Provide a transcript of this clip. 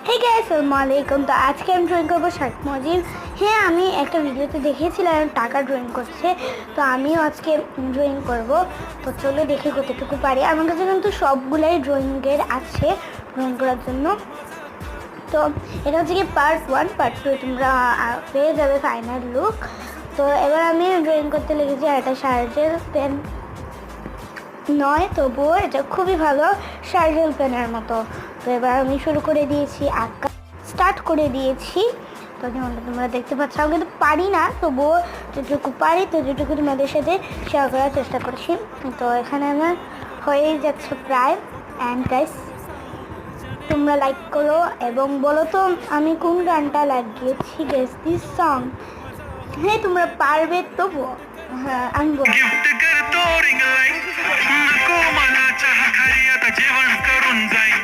Hey guys, আসসালামু আলাইকুম। তো আজকে আমি ড্রয়িং করবো শেখ মুজিব। হ্যাঁ, আমি একটা ভিডিওতে দেখেছিলাম টাকা ড্রয়িং করছে, তো আমিও আজকে ড্রয়িং করব। তো চলো দেখি কতটুকু পারি। আমার কাছে কিন্তু সবগুলাই ড্রয়িংয়ের আছে ড্রয়িং করার জন্য। তো এটা হচ্ছে কি পার্ট 1, পার্ট 2 তোমরা পেয়ে যাবে ফাইনাল লুক। তো এবার আমি ড্রয়িং করতে লেগেছি, আর এটা শার্টের পেন নয়, তবুও এটা খুবই ভালো শার্টেল পেনের মতো। তো এবার আমি শুরু করে দিয়েছি, আঁকা স্টার্ট করে দিয়েছি। তো যেমনটা তোমরা দেখতে পাচ্ছ, আমি কিন্তু পারি না, তবুও যেটুকু পারি তো যেটুকু তোমাদের সাথে শেয়ার করার চেষ্টা করছি। তো এখানে আমার হয়েই যাচ্ছে প্রায়। অ্যান্ড গাইস, তোমরা লাইক করো এবং বলো তো আমি কোন গানটা লাগিয়েছি। Guess this song. হ্যাঁ, তোমরা পারবে তবুও। হ্যাঁ, আমি বলছি गिफ्ट कर तो रिंग लाईट नको मला चहा खाली आता जेवण करून जाईन